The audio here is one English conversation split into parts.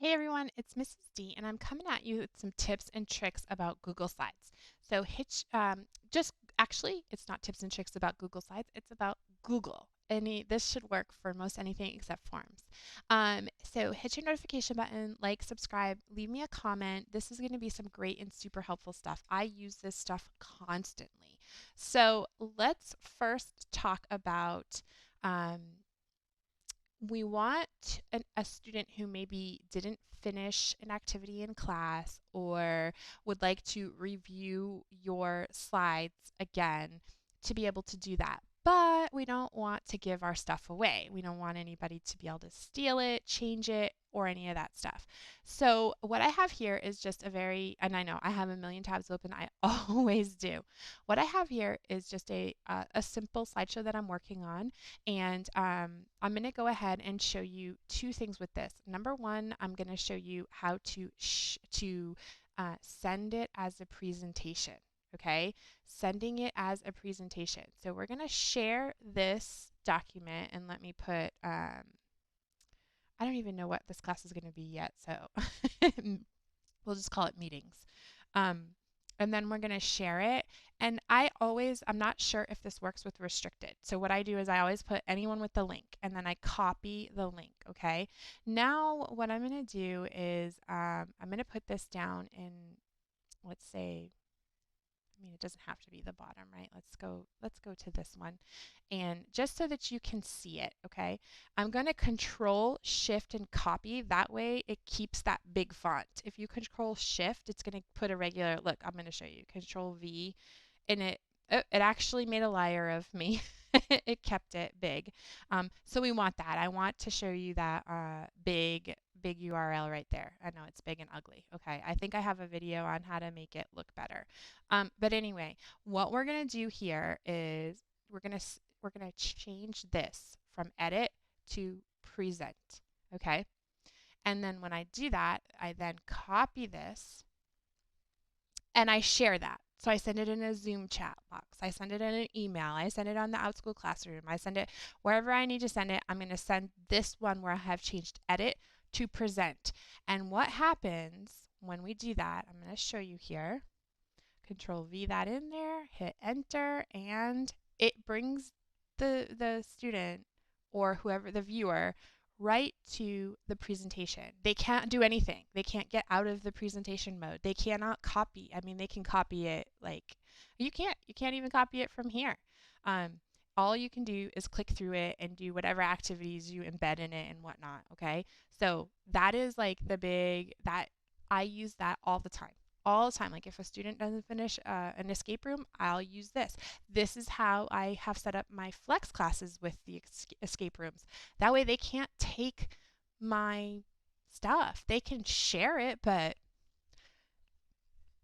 Hey everyone, it's Mrs. D, and I'm coming at you with some tips and tricks about Google Slides. So, it's not tips and tricks about Google Slides, it's about Google. This should work for most anything except forms. So, hit your notification button, like, subscribe, leave me a comment. This is going to be some great and super helpful stuff. I use this stuff constantly. So, let's first talk about. Um, we want a student who maybe didn't finish an activity in class or would like to review your slides again to be able to do that. But we don't want to give our stuff away. We don't want anybody to be able to steal it, change it, or any of that stuff. So, what I have here is just and I know I have a million tabs open, I always do. What I have here is just a simple slideshow that I'm working on, and I'm going to go ahead and show you two things with this. Number one, I'm going to show you how to send it as a presentation. Okay, sending it as a presentation. So we're going to share this document, and let me put, I don't even know what this class is going to be yet, so we'll just call it meetings. Um, and then we're going to share it. And I'm not sure if this works with restricted. So what I do is I always put anyone with the link, and then I copy the link, okay? Now what I'm going to do is I'm going to put this down in, let's say, it doesn't have to be the bottom, right? Let's go to this one. And just so that you can see it, okay? I'm going to control shift and copy. That way it keeps that big font. If you control shift, it's going to put a regular, look, I'm going to show you. Control V, and it actually made a liar of me. It kept it big. So we want that. I want to show you that big URL right there. I know it's big and ugly. Okay, I think I have a video on how to make it look better. But anyway, what we're gonna do here is we're gonna change this from edit to present. Okay, and then when I do that, I then copy this and I share that. So I send it in a Zoom chat box. I send it in an email. I send it on the Outschool classroom. I send it wherever I need to send it. I'm going to send this one where I have changed edit to present. And what happens when we do that, I'm going to show you here. Control V that in there, hit enter, and it brings the student or whoever, the viewer, right to the presentation. They can't do anything. They can't get out of the presentation mode. They cannot copy. I mean, they can copy it like you can't even copy it from here. Um, all you can do is click through it and do whatever activities you embed in it and whatnot. Okay, so that is like the big that I use that all the time. All the time. Like if a student doesn't finish an escape room, I'll use this. This is how I have set up my flex classes with the escape rooms. That way they can't take my stuff. They can share it, but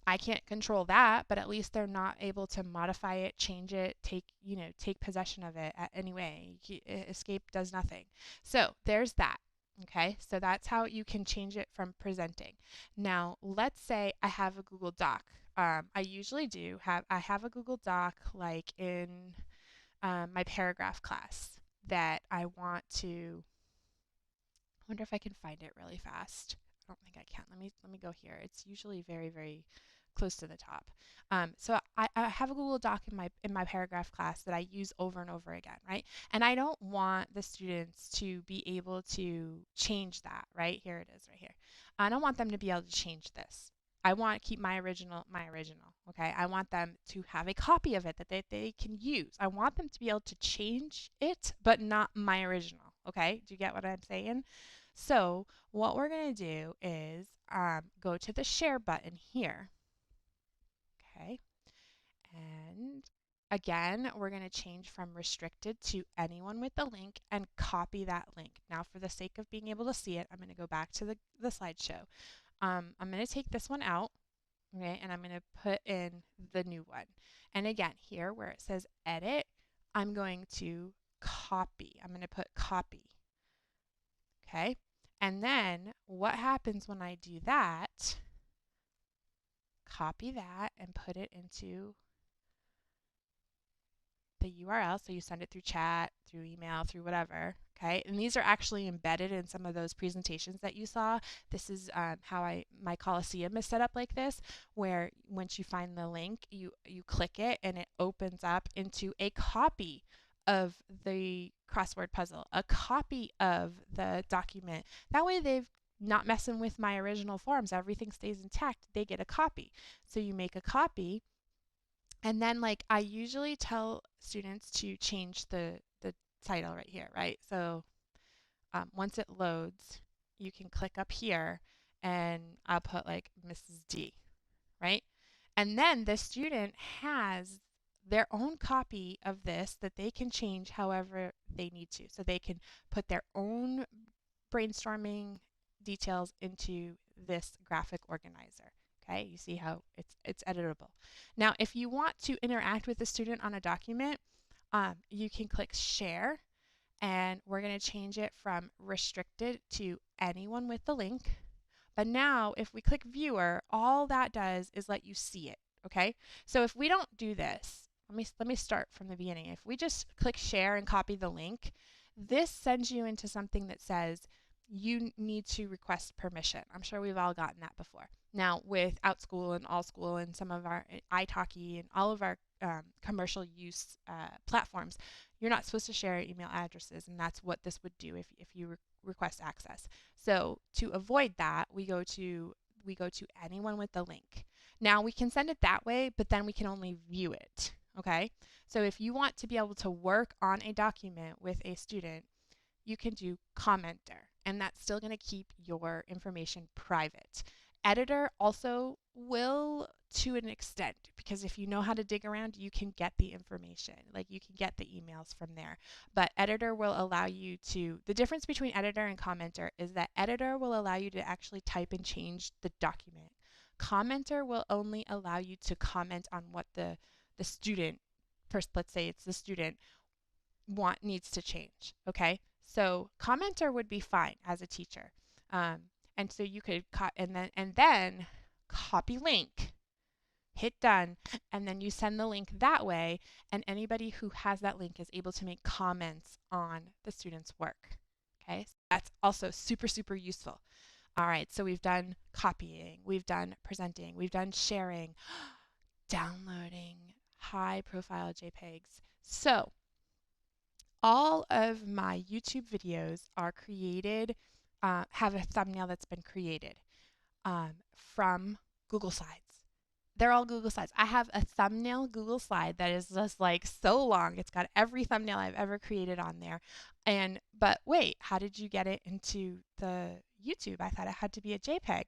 I can't control that, but at least they're not able to modify it, change it, take possession of it anyway. Escape does nothing. So there's that. Okay, so that's how you can change it from presenting. Now, let's say I have a Google Doc. I usually I have a Google Doc like in my paragraph class that I want to. I wonder if I can find it really fast. I don't think I can. Let me go here. It's usually very close to the top. So I have a Google Doc in my paragraph class that I use over and over again, right? And I don't want the students to be able to change that, right? Here it is right here. I don't want them to be able to change this. I want to keep my original, okay? I want them to have a copy of it that they can use. I want them to be able to change it, but not my original, okay? Do you get what I'm saying? So what we're going to do is go to the share button here. Okay. And again, we're going to change from restricted to anyone with the link and copy that link. Now, for the sake of being able to see it, I'm going to go back to the slideshow. I'm going to take this one out, okay, and I'm going to put in the new one. And again, here where it says edit, I'm going to copy. I'm going to put copy. Okay. And then what happens when I do that, copy that and put it into the URL. So you send it through chat, through email, through whatever. Okay, and these are actually embedded in some of those presentations that you saw. This is how my Coliseum is set up like this, where once you find the link, you click it and it opens up into a copy of the crossword puzzle, a copy of the document. That way they've not messing with my original forms. Everything stays intact. They get a copy. So you make a copy, and then like I usually tell students to change the title right here, right? So once it loads, you can click up here and I'll put like Mrs. D, right? And then the student has their own copy of this that they can change however they need to. So they can put their own brainstorming details into this graphic organizer. Okay, you see how it's editable. Now, if you want to interact with the student on a document, you can click share, and we're going to change it from restricted to anyone with the link. But now if we click viewer, all that does is let you see it. Okay, so if we don't do this, let me start from the beginning. If we just click share and copy the link, this sends you into something that says you need to request permission. I'm sure we've all gotten that before. Now with Outschool and Allschool and some of our italki and all of our commercial use platforms, you're not supposed to share email addresses, and that's what this would do if you request access. So to avoid that, we go to anyone with the link. Now we can send it that way, but then we can only view it. Okay? So if you want to be able to work on a document with a student, you can do commenter, and that's still going to keep your information private. Editor also will, to an extent, because if you know how to dig around, you can get the information. Like you can get the emails from there. But editor will allow you to, the difference between editor and commenter is that editor will allow you to actually type and change the document. Commenter will only allow you to comment on what the student, first let's say it's the student, needs to change. Okay, so commenter would be fine as a teacher, and so you could and then copy link, hit done, and then you send the link that way, and anybody who has that link is able to make comments on the student's work. Okay, so that's also super useful. All right, so we've done copying, we've done presenting, we've done sharing, downloading high profile JPEGs. So all of my YouTube videos are created, have a thumbnail that's been created from Google Slides. They're all Google Slides. I have a thumbnail Google slide that is just like so long. It's got every thumbnail I've ever created on there. But wait, how did you get it into the YouTube? I thought it had to be a JPEG.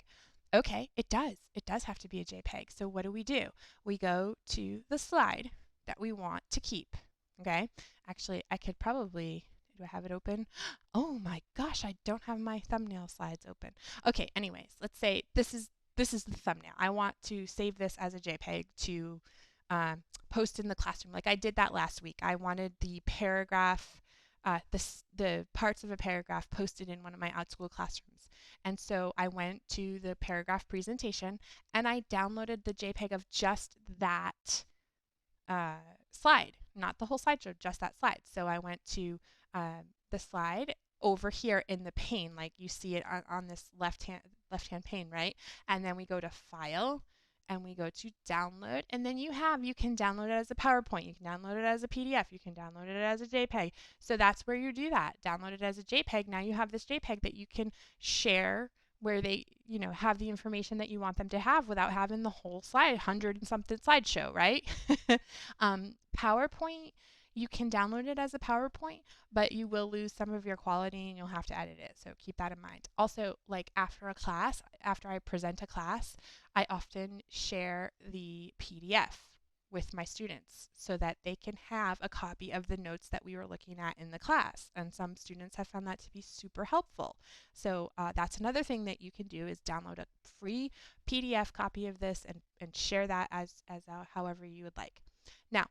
Okay, it does. It does have to be a JPEG. So what do? We go to the slide that we want to keep. Okay, actually, I could probably, do I have it open? Oh my gosh, I don't have my thumbnail slides open. Okay, anyways, let's say this is the thumbnail. I want to save this as a JPEG to post in the classroom. Like I did that last week. I wanted the paragraph, the parts of a paragraph posted in one of my Outschool classrooms. And so I went to the paragraph presentation and I downloaded the JPEG of just that slide, not the whole slideshow, just that slide. So I went to the slide over here in the pane, like you see it on this left hand pane, right? And then we go to File and we go to Download, and then you can download it as a PowerPoint, you can download it as a PDF, you can download it as a JPEG. So that's where you do that. Download it as a JPEG. Now you have this JPEG that you can share where they, have the information that you want them to have without having the whole slide, 100 and something slideshow, right? PowerPoint, you can download it as a PowerPoint, but you will lose some of your quality and you'll have to edit it. So keep that in mind. Also, like after a class, after I present a class, I often share the PDF with my students so that they can have a copy of the notes that we were looking at in the class. And some students have found that to be super helpful. So that's another thing that you can do is download a free PDF copy of this and share that as however you would like. Now,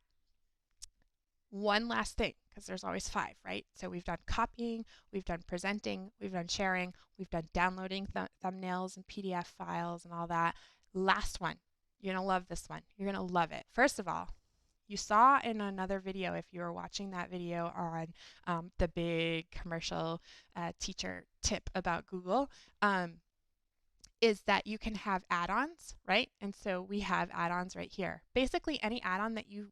one last thing, because there's always 5, right? So we've done copying, we've done presenting, we've done sharing, we've done downloading thumbnails and PDF files and all that. Last one. You're going to love this one. You're going to love it. First of all, You saw in another video, if you were watching that video on the big commercial teacher tip about Google, is that you can have add-ons, right? And so we have add-ons right here. Basically, any add-on that you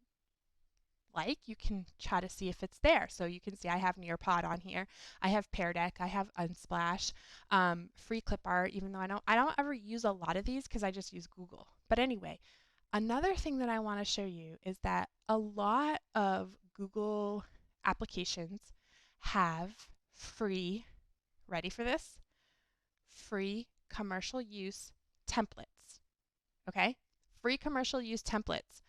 like, you can try to see if it's there. So you can see I have Nearpod on here. I have Pear Deck. I have Unsplash, free clip art, even though I don't ever use a lot of these because I just use Google. But anyway, another thing that I want to show you is that a lot of Google applications have free, ready for this? Free commercial use templates. Okay? Free commercial use templates.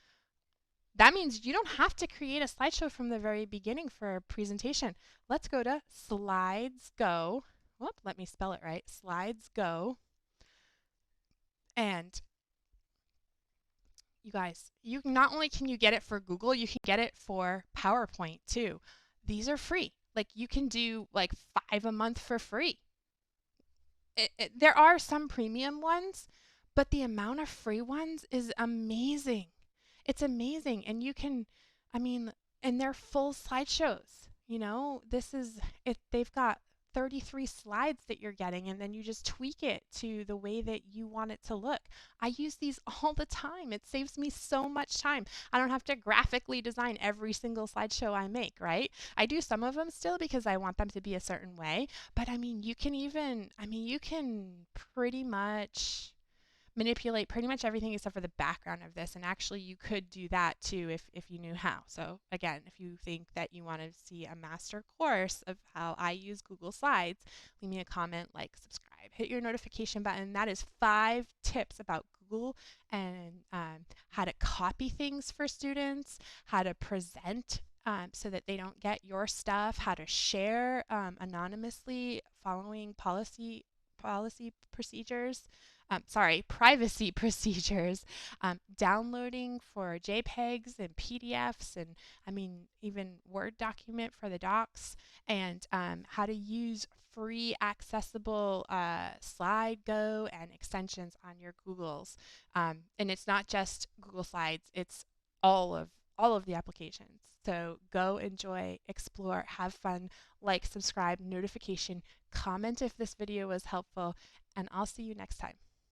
That means you don't have to create a slideshow from the very beginning for a presentation. Let's go to Slides Go. Whoop, let me spell it right. Slides Go. And you guys, you not only can you get it for Google, you can get it for PowerPoint too. These are free. Like you can do like 5 a month for free. There are some premium ones, but the amount of free ones is amazing. It's amazing. And you can, I mean, and they're full slideshows. You know, this is it. They've got 33 slides that you're getting, and then you just tweak it to the way that you want it to look. I use these all the time. It saves me so much time. I don't have to graphically design every single slideshow I make, right? I do some of them still because I want them to be a certain way, but I mean, you can even, I mean, you can pretty much manipulate pretty much everything except for the background of this. And actually you could do that too if you knew how. So again, if you think that you want to see a master course of how I use Google Slides, leave me a comment, like, subscribe, hit your notification button. That is 5 tips about Google and how to copy things for students, how to present so that they don't get your stuff, how to share anonymously following policy procedures, privacy procedures, downloading for JPEGs and PDFs, and I mean, even Word document for the docs, and how to use free accessible SlideGo and extensions on your Googles. And it's not just Google Slides, it's all of the applications. So go enjoy, explore, have fun, like, subscribe, notification, comment if this video was helpful, and I'll see you next time.